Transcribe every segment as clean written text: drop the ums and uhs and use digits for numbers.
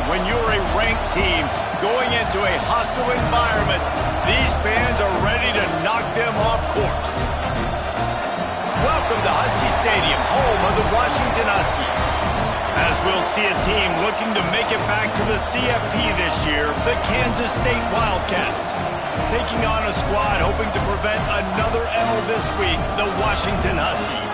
when you're a ranked team going into a hostile environment, these fans are ready to knock them off course. Welcome to Husky Stadium, home of the Washington Huskies. As we'll see a team looking to make it back to the CFP this year, the Kansas State Wildcats. Taking on a squad hoping to prevent another L this week, the Washington Huskies.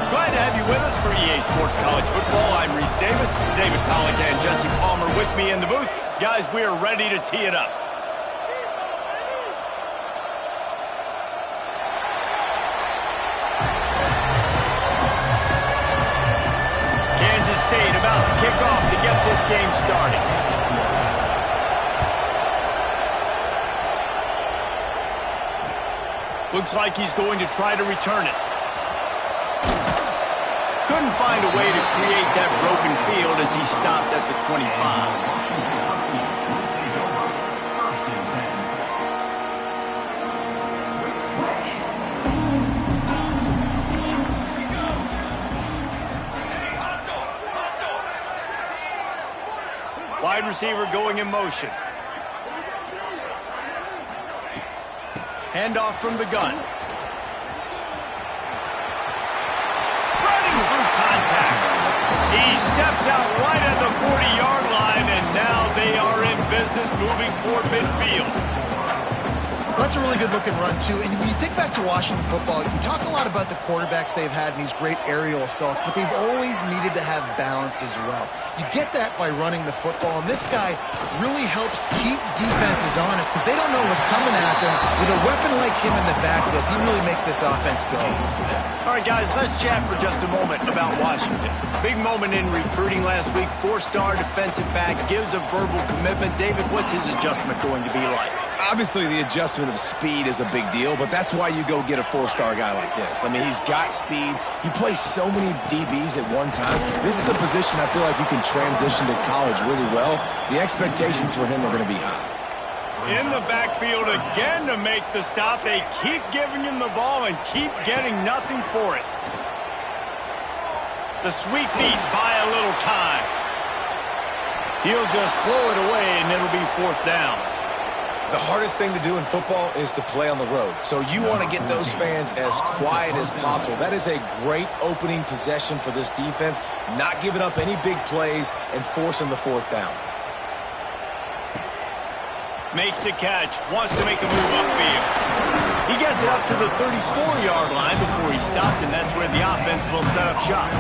Glad to have you with us for EA Sports College Football. I'm Reese Davis, David Pollack and Jesse Palmer with me in the booth. Guys, we are ready to tee it up. Kansas State about to kick off to get this game started. Looks like he's going to try to return it. Couldn't find a way to create that broken field as he stopped at the 25. Wide receiver going in motion. Handoff from the gun. Running through contact. He steps out right at the 40-yard line, and now they are in business moving toward midfield. That's a really good-looking run, too. And when you think back to Washington football, you talk a lot about the quarterbacks they've had in these great aerial assaults, but they've always needed to have balance as well. You get that by running the football, and this guy really helps keep defenses honest because they don't know what's coming at them. With a weapon like him in the backfield, he really makes this offense go. All right, guys, let's chat for just a moment about Washington. Big moment in recruiting last week. Four-star defensive back gives a verbal commitment. David, what's his adjustment going to be like? Obviously, the adjustment of speed is a big deal, but that's why you go get a four-star guy like this. I mean, he's got speed. He plays so many DBs at one time. This is a position I feel like you can transition to college really well. The expectations for him are going to be high. In the backfield again to make the stop. They keep giving him the ball and keep getting nothing for it. The sweet feet buy a little time. He'll just throw it away, and it'll be fourth down. The hardest thing to do in football is to play on the road. So you want to get those fans as quiet as possible. That is a great opening possession for this defense, not giving up any big plays and forcing the fourth down. Makes the catch, wants to make a move upfield. He gets it up to the 34-yard line before he stopped, and that's where the offense will set up shop.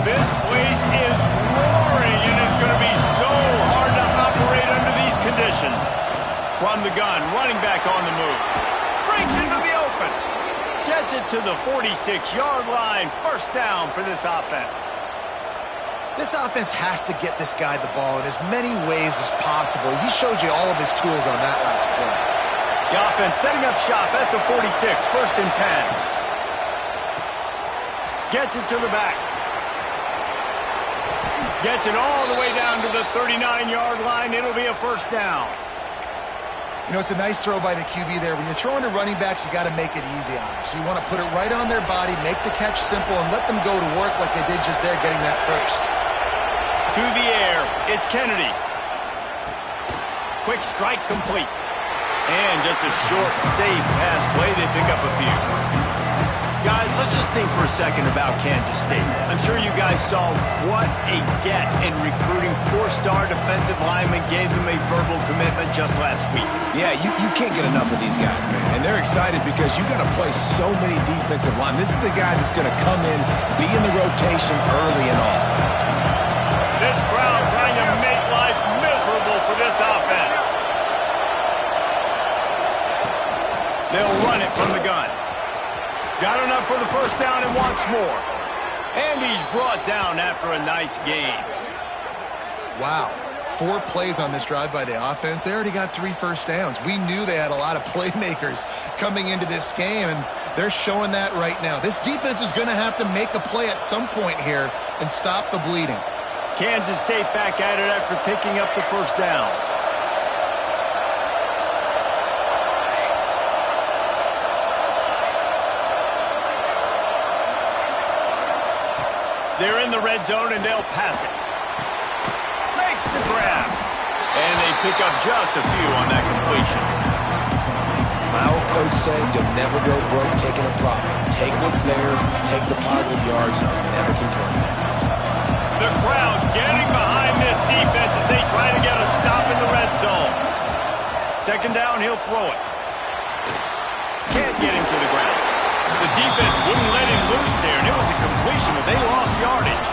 This place is roaring, and it's going to be so hard to operate under these conditions. From the gun, running back on the move. Breaks into the open. Gets it to the 46-yard line. First down for this offense. This offense has to get this guy the ball in as many ways as possible. He showed you all of his tools on that last play. The offense setting up shop at the 46, first and 10. Gets it to the back. Gets it all the way down to the 39-yard line. It'll be a first down. You know, it's a nice throw by the QB there. When you're throwing to running backs, you got to make it easy on them. So you want to put it right on their body, make the catch simple, and let them go to work like they did just there, getting that first. To the air, it's Kennedy. Quick strike complete. And just a short, safe pass play. They pick up a few. Guys, let's just think for a second about Kansas State. I'm sure you guys saw what a get in recruiting. Four-star defensive linemen gave them a verbal commitment just last week. Yeah, you can't get enough of these guys, man. And they're excited because you got to play so many defensive linemen. This is the guy that's going to come in, be in the rotation early and often. This crowd trying to make life miserable for this offense. They'll run it from the gun. Got enough for the first down and wants more. And he's brought down after a nice gain. Wow. 4 plays on this drive by the offense. They already got 3 first downs. We knew they had a lot of playmakers coming into this game, and they're showing that right now. This defense is going to have to make a play at some point here and stop the bleeding. Kansas State back at it after picking up the first down. They're in the red zone, and they'll pass it. Makes the grab. And they pick up just a few on that completion. My old coach said you'll never go broke taking a profit. Take what's there, take the positive yards, and never complain. The crowd getting behind this defense as they try to get a stop in the red zone. Second down, he'll throw it. Can't get him to the ground. The defense wouldn't let him loose there, and it was a completion, but they lost yardage.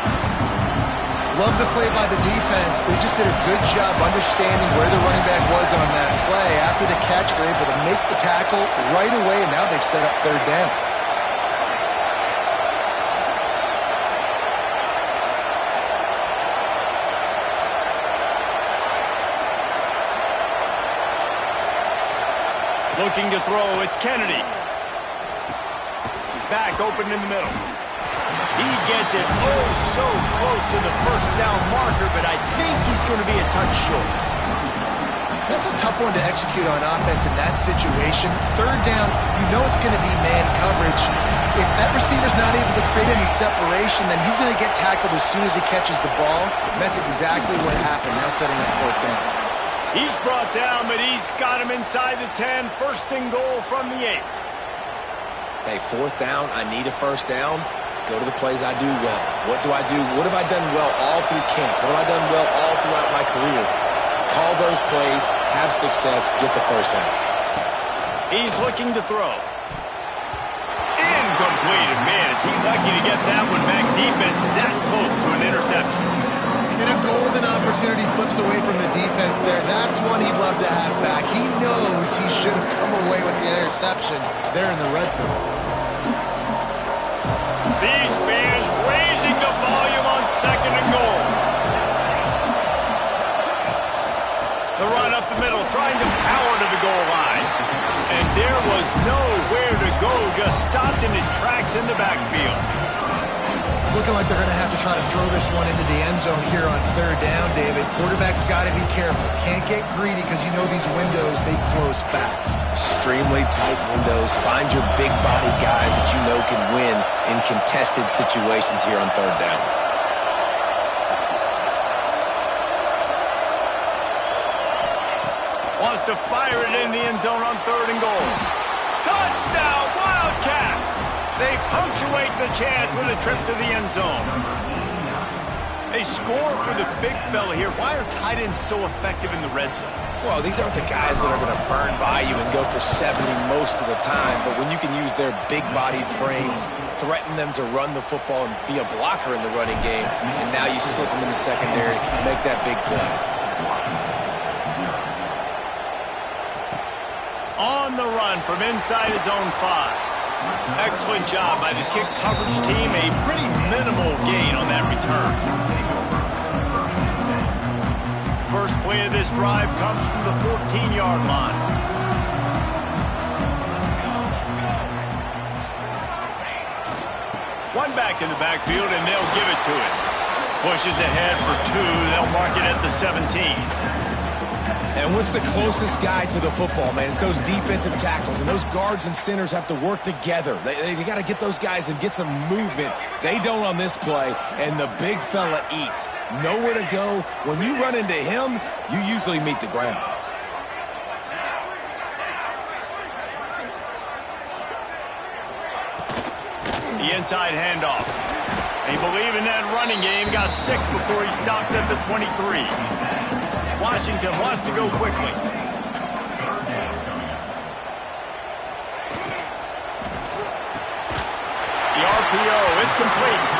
Love the play by the defense. They just did a good job understanding where the running back was on that play. After the catch, they're able to make the tackle right away, and now they've set up third down. Looking to throw, it's Kennedy. Back open in the middle. He gets it so close to the first down marker, but I think he's going to be a touch short. That's a tough one to execute on offense in that situation. Third down, you know it's going to be man coverage. If that receiver's not able to create any separation, then he's going to get tackled as soon as he catches the ball. And that's exactly what happened, now setting up fourth down. He's brought down, but he's got him inside the 10. First and goal from the 8. Hey, fourth down, I need a first down. Go to the plays I do well. What do I do? What have I done well all through camp? What have I done well all throughout my career? Call those plays, have success, get the first down. He's looking to throw. Incomplete. Man, is he lucky to get that one back. Defense that close to an interception. And a golden opportunity slips away from the defense there. That's one he'd love to have back. He knows he should have come away with the interception there in the red zone. These fans raising the volume on second and goal. The run up the middle, trying to power to the goal line. And there was nowhere to go, just stopped in his tracks in the backfield. It's looking like they're going to have to try to throw this one into the end zone here on third down, David. Quarterback's got to be careful. Can't get greedy because you know these windows, they close fast. Extremely tight windows. Find your big body guys that you know can win in contested situations here on third down. Wants to fire it in the end zone on third and goal. Touchdown, Wildcats! They punctuate the chance with a trip to the end zone. A score for the big fella here. Why are tight ends so effective in the red zone? Well, these aren't the guys that are going to burn by you and go for 70 most of the time, but when you can use their big-bodied frames, threaten them to run the football and be a blocker in the running game, and now you slip them in the secondary, make that big play. On the run from inside his own 5. Excellent job by the kick coverage team. A pretty minimal gain on that return. First play of this drive comes from the 14-yard line. One back in the backfield, and they'll give it to it. Pushes ahead for 2. They'll mark it at the 17. And what's the closest guy to the football, man? It's those defensive tackles, and those guards and centers have to work together. They got to get those guys and get some movement. They don't on this play, and the big fella eats. Nowhere to go. When you run into him, you usually meet the ground. The inside handoff. They believe in that running game. Got 6 before he stopped at the 23. Washington wants to go quickly. The RPO, it's complete.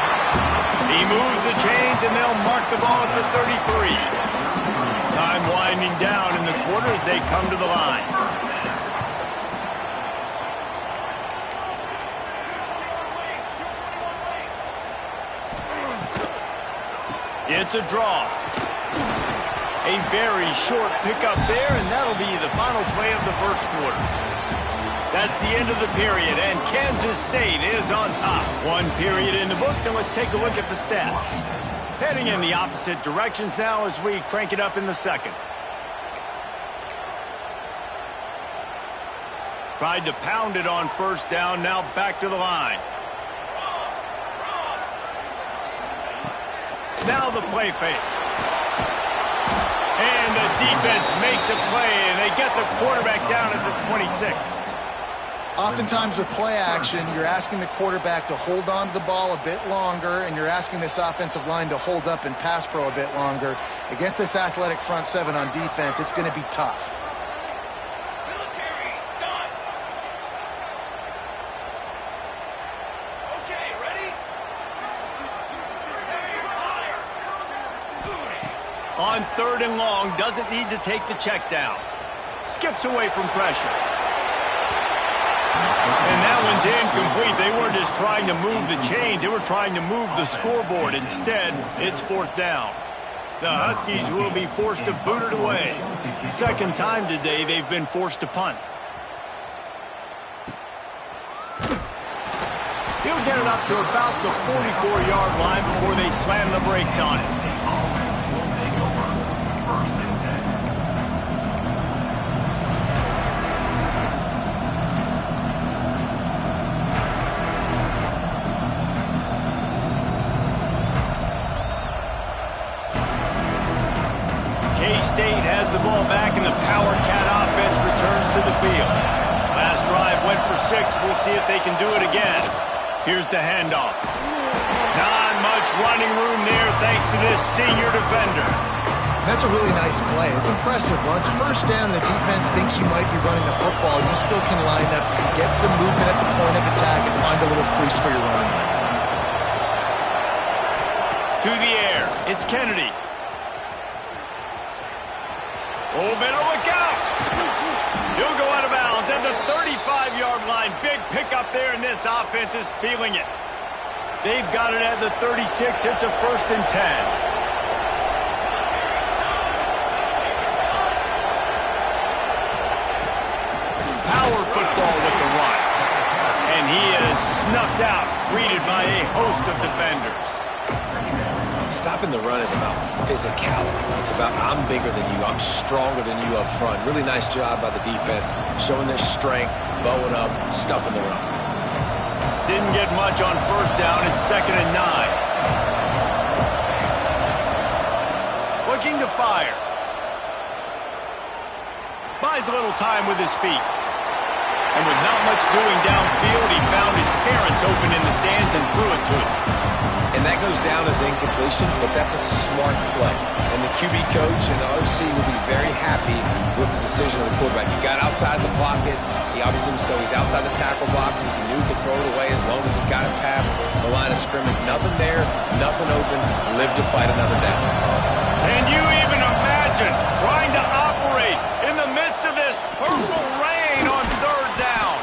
He moves the chains, and they'll mark the ball at the 33. Time winding down in the quarter as they come to the line. It's a draw. A very short pickup there, and that'll be the final play of the first quarter. That's the end of the period, and Kansas State is on top. One period in the books, and let's take a look at the stats. Heading in the opposite directions now as we crank it up in the second. Tried to pound it on first down, now back to the line. Now the play fake. And the defense makes a play, and they get the quarterback down at the 26. Oftentimes with play action, you're asking the quarterback to hold on to the ball a bit longer, and you're asking this offensive line to hold up and pass pro a bit longer. Against this athletic front seven on defense, it's going to be tough. On 3rd and long, doesn't need to take the check down. Skips away from pressure. And that one's incomplete. They weren't just trying to move the chains. They were trying to move the scoreboard. Instead, it's 4th down. The Huskies will be forced to boot it away. Second time today they've been forced to punt. He'll get it up to about the 44-yard line before they slam the brakes on it. K-State has the ball back, and the Power Cat offense returns to the field. Last drive went for 6. We'll see if they can do it again. Here's the handoff. Not much running room there thanks to this senior defender. That's a really nice play. It's impressive. Once first down, the defense thinks you might be running the football. You still can line up, get some movement at the point of attack, and find a little crease for your running back. To the air. It's Kennedy. Oh, better look out. He'll go out of bounds at the 35-yard line. Big pickup there, and this offense is feeling it. They've got it at the 36. It's a 1st and 10. Power football with the run. And he is snuffed out, greeted by a host of defenders. Stopping the run is about physicality. It's about I'm bigger than you, I'm stronger than you up front. Really nice job by the defense, showing their strength, bowing up, stuffing the run. Didn't get much on 1st down. It's 2nd and 9. Looking to fire. Buys a little time with his feet. And with not much doing downfield, he found his parents open in the stands and threw it to him. And that goes down as incompletion, but that's a smart play. And the QB coach and the OC will be very happy with the decision of the quarterback. He got outside the pocket. He obviously he's outside the tackle boxes. He knew he could throw it away as long as he got it past the line of scrimmage. Nothing there, nothing open. Live to fight another down. Can you even imagine trying to operate in the midst of this purple rain on 3rd down?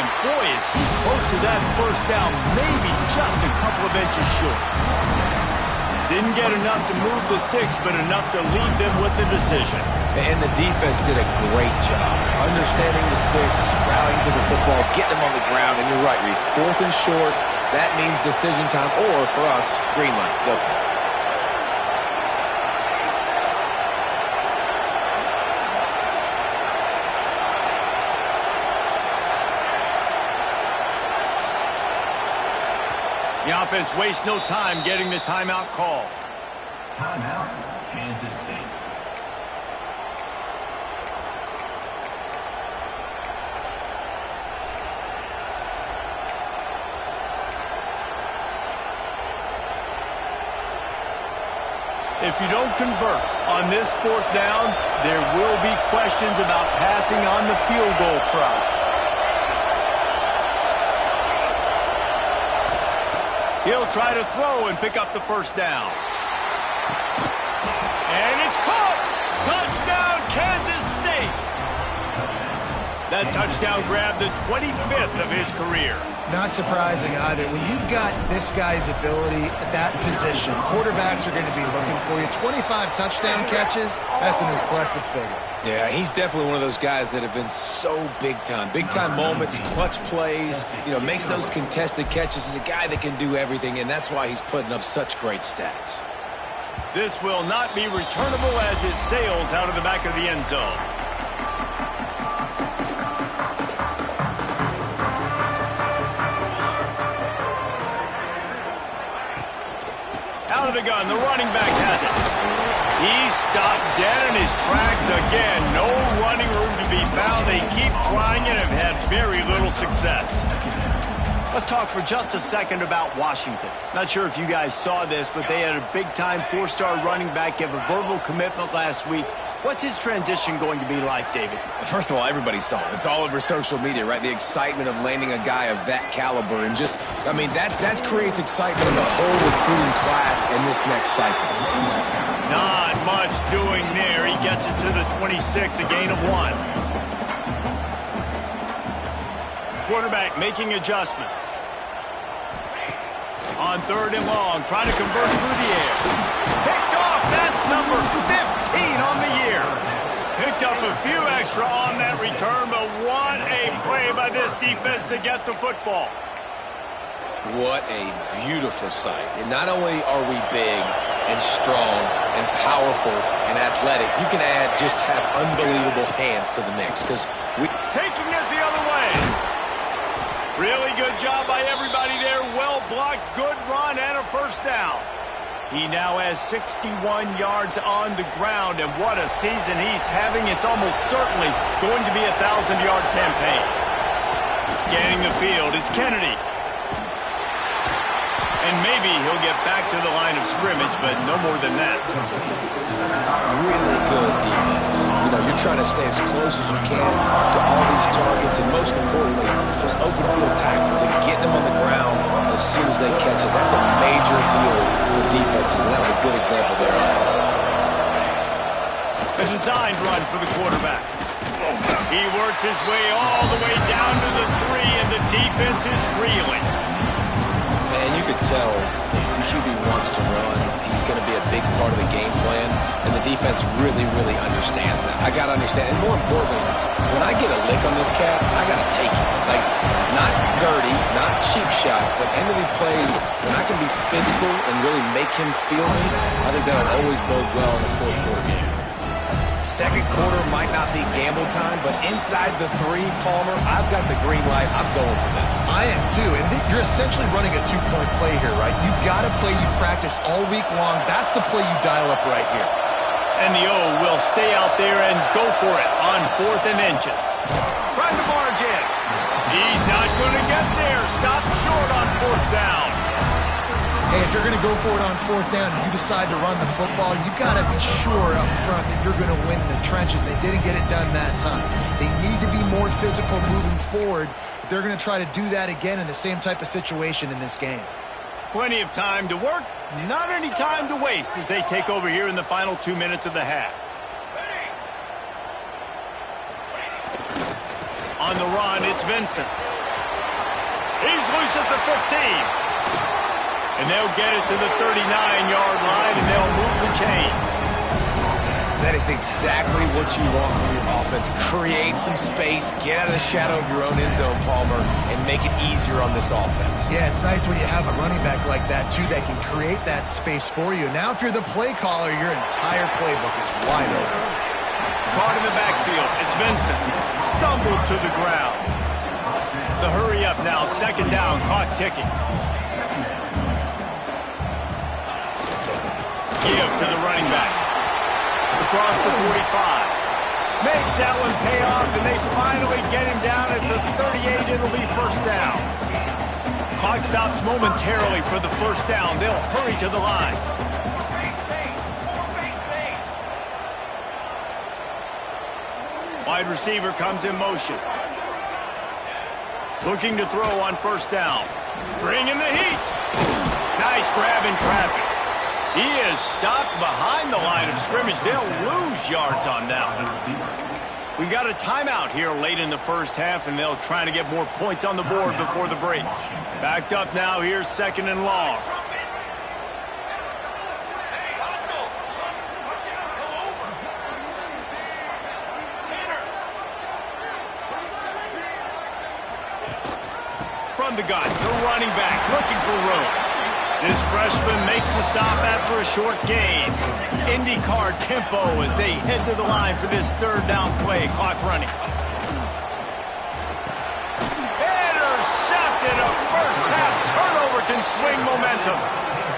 And boy, is he close to that 1st down, maybe just a couple of inches short. Didn't get enough to move the sticks, but enough to leave them with the decision. And the defense did a great job understanding the sticks, rallying to the football, getting them on the ground. And you're right, Reese, 4th and short, that means decision time, or for us, green light. Go for it. The offense wastes no time getting the timeout call. Timeout, Kansas State. If you don't convert on this 4th down, there will be questions about passing on the field goal try. He'll try to throw and pick up the 1st down. And it's caught! Touchdown, Kansas State! That touchdown grabbed the 25th of his career. Not surprising either. When you've got this guy's ability at that position, quarterbacks are going to be looking for you. 25 touchdown catches, that's an impressive figure. Yeah, he's definitely one of those guys that have been so big time. Big time moments, clutch plays, makes those contested catches. He's a guy that can do everything, and that's why he's putting up such great stats. This will not be returnable as it sails out of the back of the end zone. Out of the gun. The running back has it. He's stopped dead in his tracks again. No running room to be found. They keep trying and have had very little success. Let's talk for just a second about Washington. Not sure if you guys saw this, but they had a big-time four-star running back give a verbal commitment last week. What's his transition going to be like, David? First of all, everybody saw it. It's all over social media, right? The excitement of landing a guy of that caliber. And just, I mean, that creates excitement in the whole recruiting class in this next cycle. Not much doing there. He gets it to the 26, a gain of 1. Quarterback making adjustments. On 3rd and long, trying to convert through the air. Picked off. That's number 15 on the year. Picked up a few extra on that return, but what a play by this defense to get the football. What a beautiful sight. And not only are we big and strong and powerful and athletic, you can have unbelievable hands to the mix. Taking it the other way. Really good job by everybody there. Well blocked, good run, and a first down. He now has 61 yards on the ground, and what a season he's having. It's almost certainly going to be a 1,000-yard campaign. Scanning the field, it's Kennedy. And maybe he'll get back to the line of scrimmage, but no more than that. Really good defense. You know, you're trying to stay as close as you can to all these targets, and most importantly, those open field tackles and getting them on the ground as soon as they catch it. That's a major deal for defenses, and that was a good example there. A designed run for the quarterback. He works his way all the way down to the 3, and the defense is reeling. And you could tell the QB wants to run. He's going to be a big part of the game plan, and the defense really, really understands that. I got to understand, and more importantly, when I get a lick on this cat, I got to take it. Like, not dirty, not cheap shots, but end of the plays, when I can be physical and really make him feel me, I think that'll always bode well in the fourth quarter game. Second quarter might not be gamble time, but inside the 3, Palmer, I've got the green light. I'm going for this. I am too, and you're essentially running a 2-point play here, right? You've got a play you practice all week long. That's the play you dial up right here. And the O will stay out there and go for it on 4th and inches. Trying to barge in. He's not going to get there. Stop short on 4th down. Hey, if you're going to go for it on 4th down and you decide to run the football, you've got to be sure up front that you're going to win in the trenches. They didn't get it done that time. They need to be more physical moving forward. They're going to try to do that again in the same type of situation in this game. Plenty of time to work, not any time to waste as they take over here in the final 2 minutes of the half. On the run, it's Vincent. He's loose at the 15. And they'll get it to the 39-yard line, and they'll move the chains. That is exactly what you want from your offense. Create some space, get out of the shadow of your own end zone, Palmer, and make it easier on this offense. Yeah, it's nice when you have a running back like that, too, that can create that space for you. Now, if you're the play caller, your entire playbook is wide open. Caught in the backfield. It's Vincent. Stumbled to the ground. The hurry up now. 2nd down. Clock ticking. Give to the running back. Across the 45. Makes that one pay off, and they finally get him down at the 38. It'll be 1st down. Clock stops momentarily for the 1st down. They'll hurry to the line. Wide receiver comes in motion. Looking to throw on 1st down. Bringing the heat. Nice grab in traffic. He is stopped behind the line of scrimmage. They'll lose yards on that one. We got a timeout here late in the 1st half, and they'll try to get more points on the board before the break. Backed up now. Here's 2nd and long. From the gun, the running back looking for room. This freshman makes the stop after a short gain. IndyCar tempo as they head to the line for this 3rd down play. Clock running. Intercepted. A 1st half turnover can swing momentum.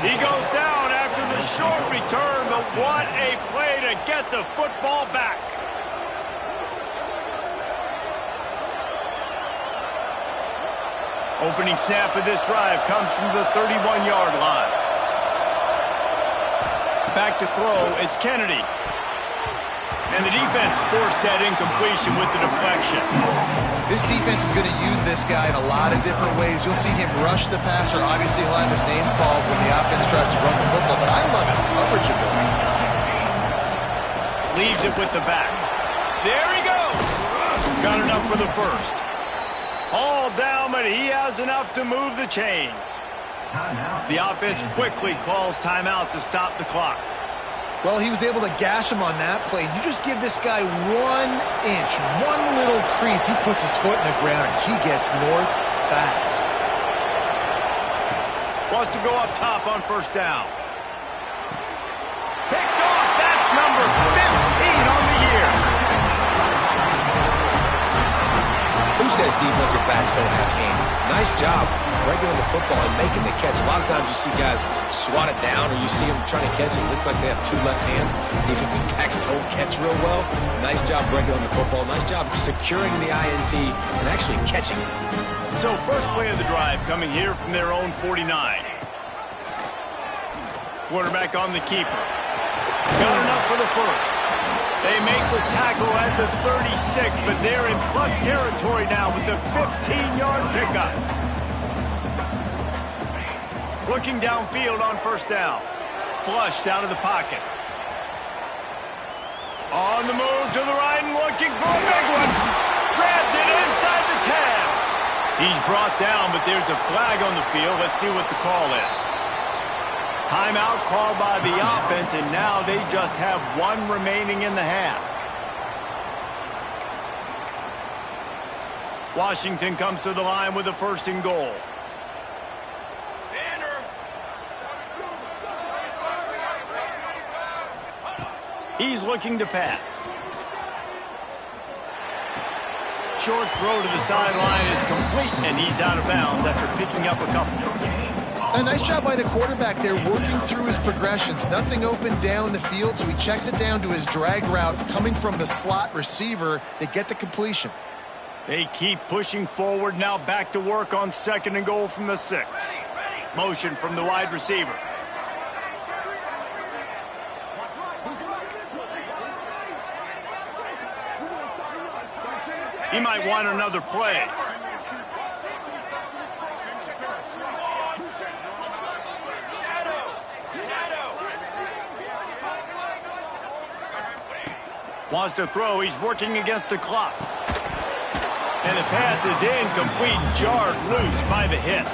He goes down after the short return, but what a play to get the football back. Opening snap of this drive comes from the 31-yard line. Back to throw, it's Kennedy. And the defense forced that incompletion with the deflection. This defense is going to use this guy in a lot of different ways. You'll see him rush the passer. Obviously, he'll have his name called when the offense tries to run the football, but I love his coverage ability. Leaves it with the back. There he goes. Got enough for the first. All down, but he has enough to move the chains. The offense quickly calls timeout to stop the clock. Well, he was able to gash him on that play. You just give this guy 1 inch, one little crease. He puts his foot in the ground. He gets north fast. Wants to go up top on first down. Picked off. That's number 15 on the year. Who says defensive backs don't have hands? Nice job breaking on the football and making the catch. A lot of times you see guys swat it down or you see them trying to catch it. It looks like they have 2 left hands. Defensive backs don't catch real well. Nice job breaking on the football. Nice job securing the INT and actually catching it. So first play of the drive coming here from their own 49. Quarterback on the keeper. Got enough for the first. They make the tackle at the 36, but they're in plus territory now with the 15-yard pickup. Looking downfield on first down. Flushed out of the pocket. On the move to the right and looking for a big one. Grabs it inside the 10. He's brought down, but there's a flag on the field. Let's see what the call is. Timeout called by the offense, and now they just have 1 remaining in the half. Washington comes to the line with a 1st and goal. He's looking to pass. Short throw to the sideline is complete, and he's out of bounds after picking up a couple. A nice job by the quarterback there, working through his progressions. Nothing open down the field, so he checks it down to his drag route coming from the slot receiver. They get the completion. They keep pushing forward, now back to work on 2nd and goal from the 6. Motion from the wide receiver. He might want another play. Wants to throw. He's working against the clock. And the pass is incomplete, jarred loose by the hit.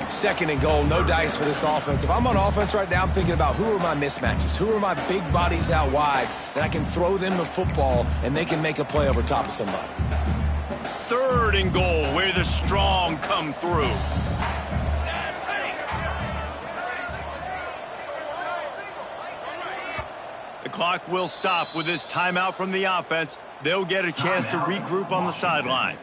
2nd and goal, no dice for this offense. If I'm on offense right now, I'm thinking about who are my mismatches? Who are my big bodies out wide that I can throw them the football and they can make a play over top of somebody? 3rd and goal, where the strong come through. The clock will stop with this timeout from the offense. They'll get a chance to regroup on the sideline.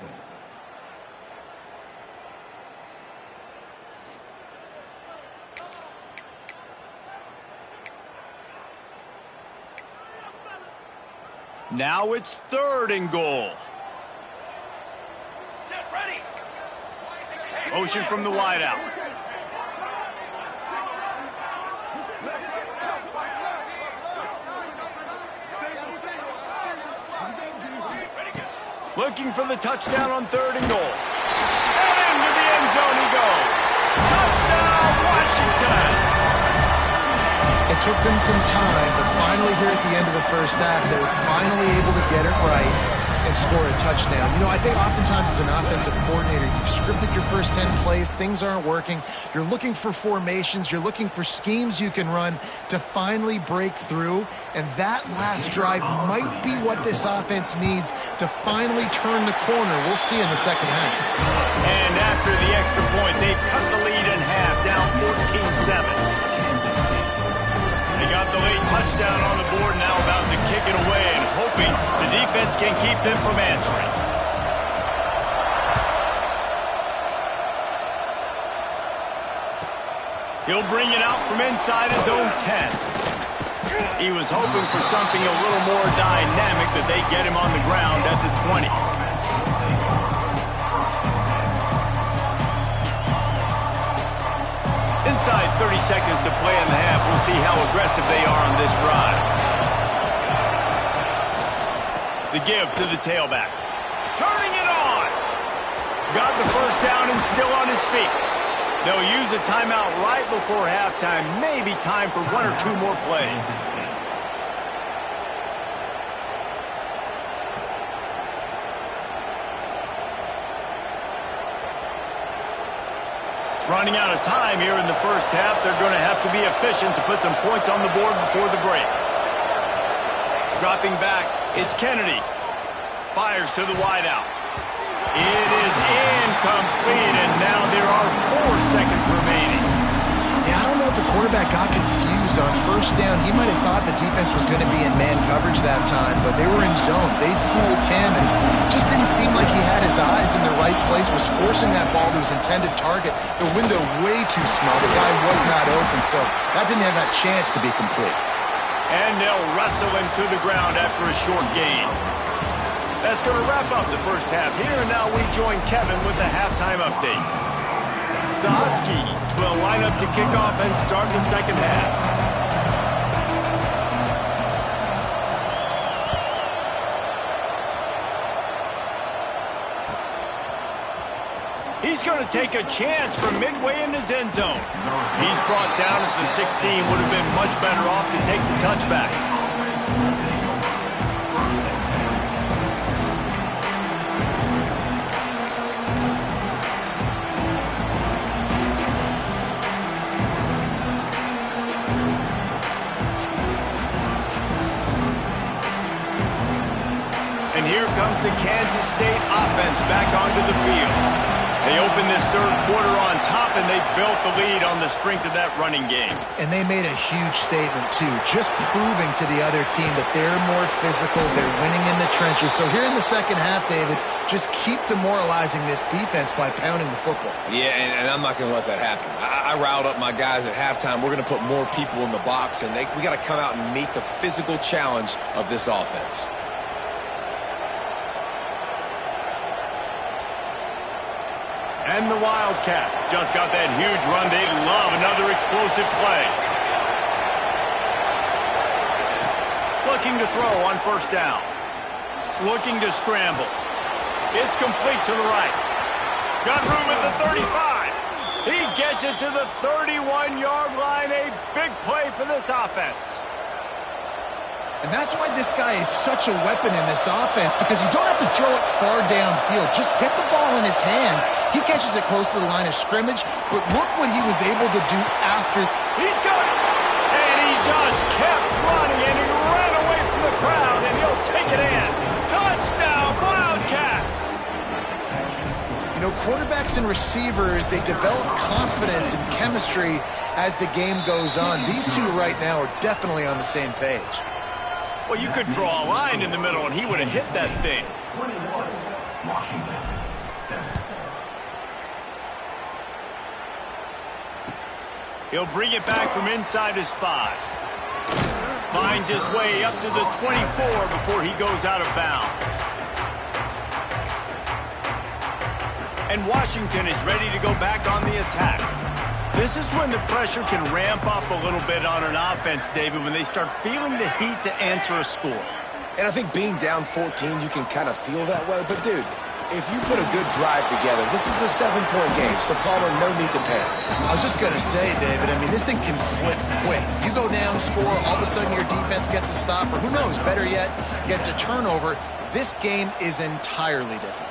Now it's 3rd and goal. Motion from the wideout. Looking for the touchdown on 3rd and goal. And into the end zone he goes. Touchdown, Washington! It took them some time, but finally here at the end of the first half, they were finally able to get it right and score a touchdown. You know, I think oftentimes as an offensive coordinator, you've scripted your first 10 plays, things aren't working. You're looking for formations, you're looking for schemes you can run to finally break through, and that last drive might be what this offense needs to finally turn the corner. We'll see in the second half. And after the extra point, they've cut the lead in half, down 14-7. They got the late touchdown on the board, now about to kick it away and hoping the defense can keep them from answering. He'll bring it out from inside his own 10. He was hoping for something a little more dynamic, that they get him on the ground at the 20. Inside 30 seconds to play in the half. We'll see how aggressive they are on this drive. The give to the tailback. Turning it on. Got the first down and still on his feet. They'll use a timeout right before halftime. Maybe time for one or two more plays. Running out of time here in the first half. They're going to have to be efficient to put some points on the board before the break. Dropping back, it's Kennedy. Fires to the wideout. It is incomplete, and now there are 4 seconds remaining. Yeah, I don't know if the quarterback got confused on first down. He might have thought the defense was going to be in man coverage that time, but they were in zone. They fooled him, and just didn't seem like he had his eyes in the right place, was forcing that ball to his intended target. The window way too small. The guy was not open, so that didn't have that chance to be complete. And they'll wrestle him to the ground after a short gain. That's going to wrap up the first half here, and now we join Kevin with the halftime update. The Huskies will line up to kick off and start the second half. He's going to take a chance from midway in his end zone. He's brought down at the 16. Would have been much better off to take the touchback. And here comes the Kansas State offense back onto the field. They opened this third quarter on top, and they built the lead on the strength of that running game. And they made a huge statement, too, just proving to the other team that they're more physical, they're winning in the trenches. So here in the second half, David, just keep demoralizing this defense by pounding the football. Yeah, and I'm not going to let that happen. I riled up my guys at halftime. We're going to put more people in the box, and we got to come out and meet the physical challenge of this offense. And the Wildcats just got that huge run. They love another explosive play. Looking to throw on first down. Looking to scramble. It's complete to the right. Got room at the 35. He gets it to the 31-yard line. A big play for this offense. And that's why this guy is such a weapon in this offense, because you don't have to throw it far downfield. Just get the ball in his hands. He catches it close to the line of scrimmage, but look what he was able to do after. He's got it! And he just kept running, and he ran away from the crowd, and he'll take it in. Touchdown, Wildcats! You know, quarterbacks and receivers, they develop confidence and chemistry as the game goes on. These two right now are definitely on the same page. Well, you could draw a line in the middle, and he would have hit that thing. 21, Washington, 7. He'll bring it back from inside his 5. Finds his way up to the 24 before he goes out of bounds. And Washington is ready to go back on the attack. This is when the pressure can ramp up a little bit on an offense, David, when they start feeling the heat to answer a score. And I think being down 14, you can kind of feel that way. But, dude, if you put a good drive together, this is a 7-point game, so Palmer, no need to panic. I was just going to say, David, I mean, this thing can flip quick. You go down, score, all of a sudden your defense gets a stop, or who knows, better yet, gets a turnover. This game is entirely different.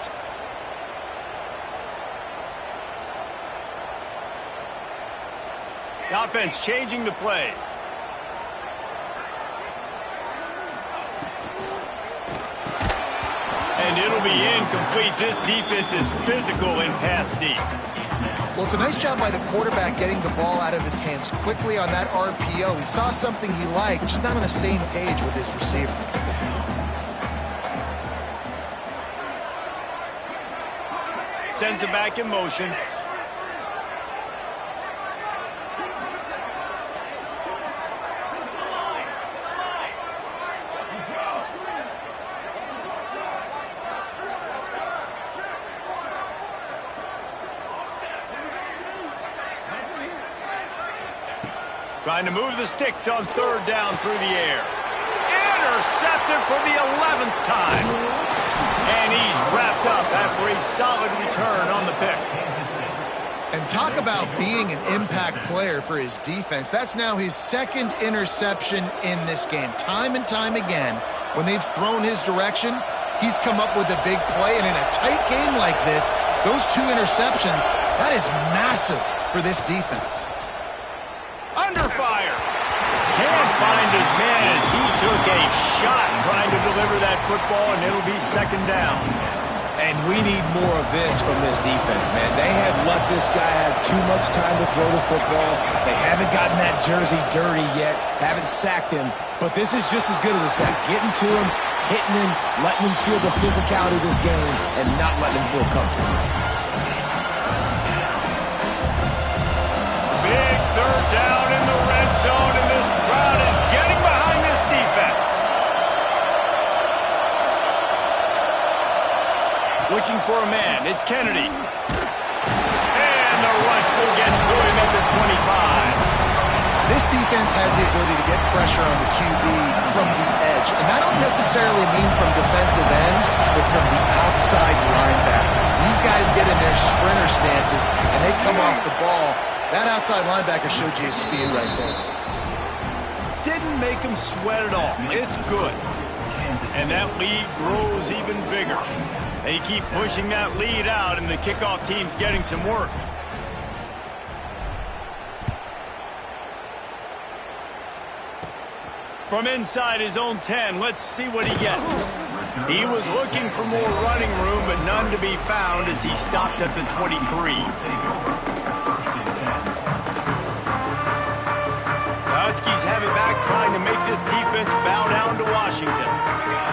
The offense changing the play. And it'll be incomplete. This defense is physical and pass deep. Well, it's a nice job by the quarterback getting the ball out of his hands quickly on that RPO. He saw something he liked, just not on the same page with his receiver. Sends it back in motion. Trying to move the sticks on third down through the air. Intercepted for the 11th time. And he's wrapped up after a solid return on the pick. And talk about being an impact player for his defense. That's now his second interception in this game. Time and time again, when they've thrown his direction, he's come up with a big play. And in a tight game like this, those 2 interceptions, that is massive for this defense. Under fire. Can't find his man as he took a shot trying to deliver that football, and it'll be second down. And we need more of this from this defense, man. They have let this guy have too much time to throw the football. They haven't gotten that jersey dirty yet, haven't sacked him. But this is just as good as a sack. Getting to him, hitting him, letting him feel the physicality of this game, and not letting him feel comfortable. Big third down in the red zone, and this crowd is getting behind this defense. Looking for a man, it's Kennedy. And the rush will get to him at the 25. This defense has the ability to get pressure on the QB from the edge. And I don't necessarily mean from defensive ends, but from the outside linebackers. These guys get in their sprinter stances, and they come off the ball. That outside linebacker showed you his speed right there. Didn't make him sweat at all. It's good. And that lead grows even bigger. They keep pushing that lead out, and the kickoff team's getting some work. From inside his own 10, let's see what he gets. He was looking for more running room, but none to be found as he stopped at the 23. Huskies have it back, trying to make this defense bow down to Washington.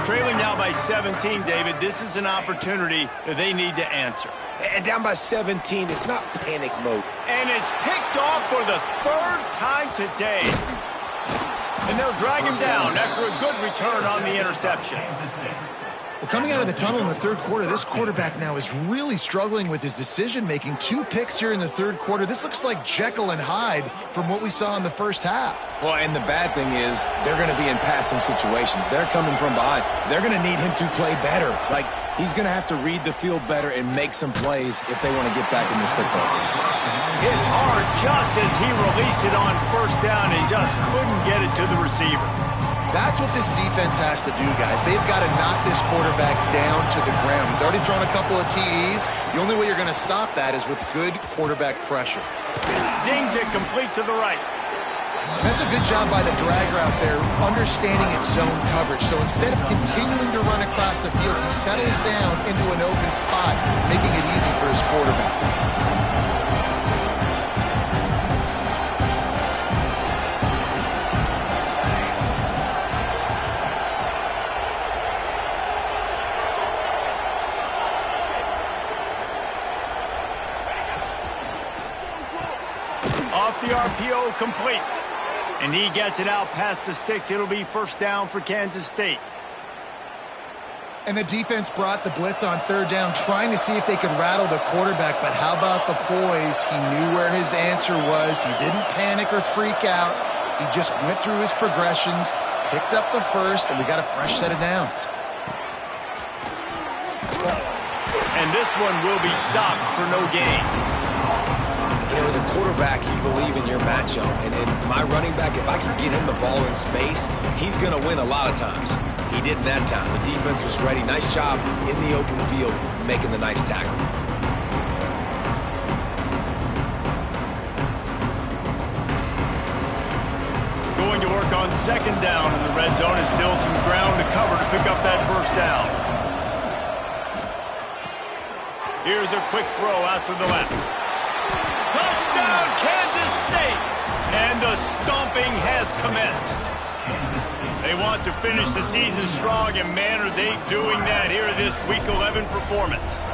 Trailing now by 17, David. This is an opportunity that they need to answer. And down by 17, it's not panic mode. And it's picked off for the 3rd time today. And they'll drag him down after a good return on the interception. Well, coming out of the tunnel in the 3rd quarter, this quarterback now is really struggling with his decision-making. 2 picks here in the 3rd quarter. This looks like Jekyll and Hyde from what we saw in the first half. Well, and the bad thing is they're going to be in passing situations. They're coming from behind. They're going to need him to play better. Like, he's going to have to read the field better and make some plays if they want to get back in this football game. Hit hard just as he released it on 1st down and just couldn't get it to the receiver. That's what this defense has to do, guys. They've got to knock this quarterback down to the ground. He's already thrown a couple of TDs. The only way you're going to stop that is with good quarterback pressure. Zings it complete to the right. And that's a good job by the dragger out there, understanding its zone coverage. So instead of continuing to run across the field, he settles down into an open spot, making it easy for his quarterback. Off the RPO, complete. And he gets it out past the sticks. It'll be 1st down for Kansas State. And the defense brought the blitz on 3rd down, trying to see if they could rattle the quarterback. But how about the poise? He knew where his answer was. He didn't panic or freak out. He just went through his progressions, picked up the first, and we got a fresh set of downs. And this one will be stopped for no gain. You know, as a quarterback, you believe in your matchup. And in my running back, if I can get him the ball in space, he's going to win a lot of times. He didn't that time. The defense was ready. Nice job in the open field, making the nice tackle. Going to work on 2nd down in the red zone. Is still some ground to cover to pick up that 1st down. Here's a quick throw out to the left. Touchdown, Kansas State! And the stomping has commenced. They want to finish the season strong, and man, are they doing that here in this Week 11 performance.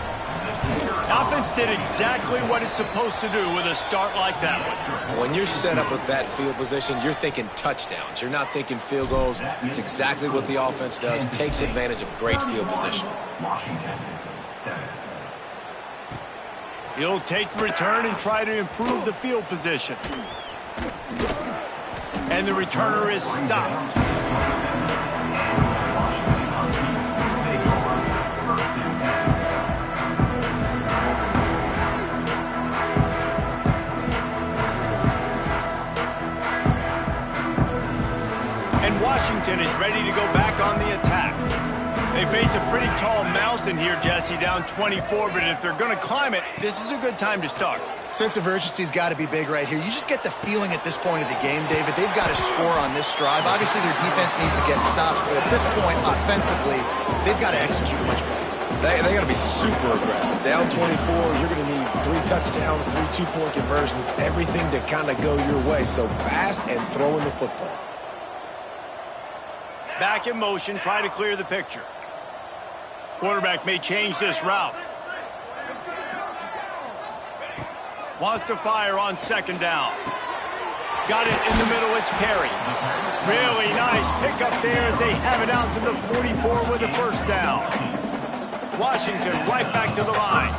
Offense did exactly what it's supposed to do with a start like that one. When you're set up with that field position, you're thinking touchdowns. You're not thinking field goals. It's exactly what the offense does. Takes advantage of great field position. Washington 7. He'll take the return and try to improve the field position. And the returner is stopped. And Washington is ready to go back on the attack. They face a pretty tall mountain here, Jesse, down 24, but if they're going to climb it, this is a good time to start. Sense of urgency's got to be big right here. You just get the feeling at this point of the game, David, they've got to score on this drive. Obviously, their defense needs to get stops, but at this point, offensively, they've got to execute much better. They got to be super aggressive. Down 24, you're going to need 3 touchdowns, 3 two-point conversions, everything to kind of go your way. So fast and throwing the football. Back in motion, try to clear the picture. Quarterback may change this route. Wants to fire on second down. Got it in the middle, it's Perry. Really nice pickup there as they have it out to the 44 with a first down. Washington right back to the line.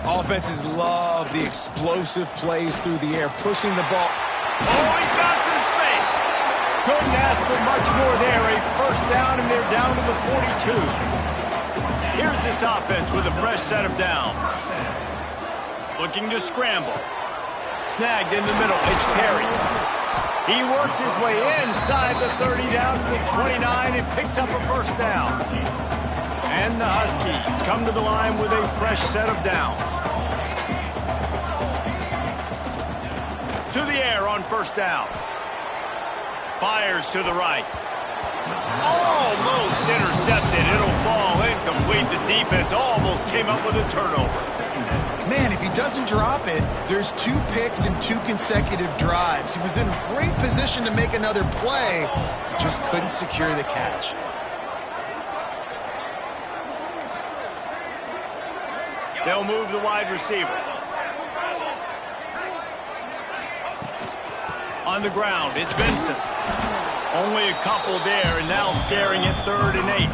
Offenses love the explosive plays through the air, pushing the ball. Oh, he's got some space. Couldn't ask for much more there. A first down, and they're down to the 42. Here's this offense with a fresh set of downs. Looking to scramble. Snagged in the middle, it's Perry. He works his way inside the 30 down to the 29 and picks up a first down. And the Huskies come to the line with a fresh set of downs. To the air on first down. Fires to the right. Almost intercepted. It'll fall incomplete. The defense almost came up with a turnover. Man, if he doesn't drop it, there's 2 picks in 2 consecutive drives. He was in great position to make another play, just couldn't secure the catch. They'll move the wide receiver. On the ground, it's Vincent. Only a couple there, and now staring at 3rd and 8.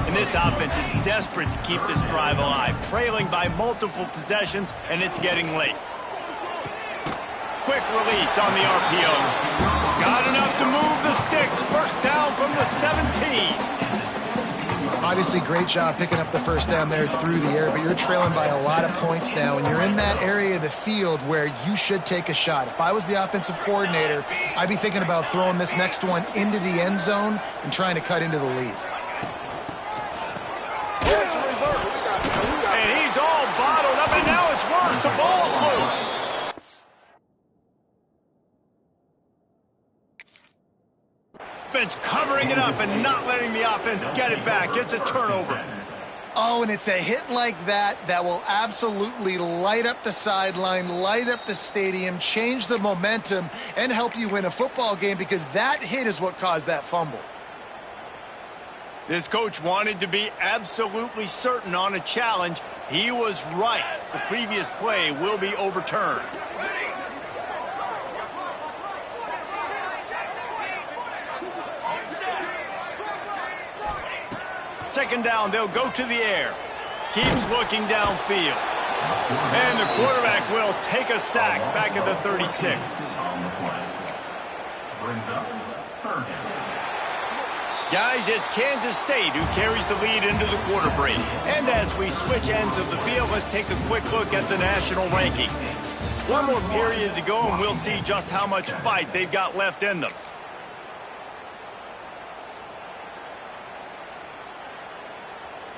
And this offense is desperate to keep this drive alive, trailing by multiple possessions, and it's getting late. Quick release on the RPO. Got enough to move the sticks. First down from the 17. Obviously, great job picking up the first down there through the air, but you're trailing by a lot of points now, and you're in that area of the field where you should take a shot. If I was the offensive coordinator, I'd be thinking about throwing this next one into the end zone and trying to cut into the lead. It's reverse. And he's all bottled up, and now it's worse. The ball's loose. Defense covering it up and not letting the offense get it back. It's a turnover. Oh, and it's a hit like that that will absolutely light up the sideline, light up the stadium, change the momentum, and help you win a football game, because that hit is what caused that fumble. This coach wanted to be absolutely certain on a challenge. He was right. The previous play will be overturned. Second down, they'll go to the air. Keeps looking downfield. And the quarterback will take a sack back at the 36. Guys, it's Kansas State who carries the lead into the quarter break. And as we switch ends of the field, let's take a quick look at the national rankings. One more period to go, and we'll see just how much fight they've got left in them.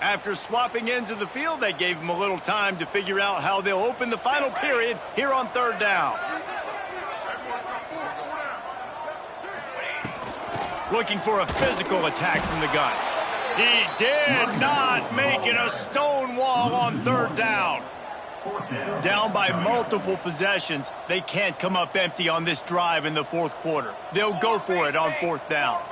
After swapping ends of the field, they gave them a little time to figure out how they'll open the final period here on third down. Looking for a physical attack from the gun. He did not make it a stone wall on third down. Down by multiple possessions, they can't come up empty on this drive in the fourth quarter. They'll go for it on fourth down.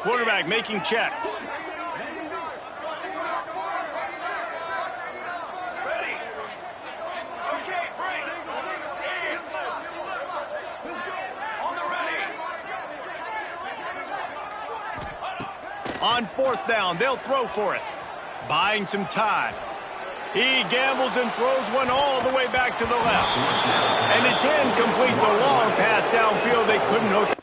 Quarterback making checks. On fourth down, they'll throw for it. Buying some time. He gambles and throws one all the way back to the left. And it's incomplete. The long pass downfield. They couldn't hook.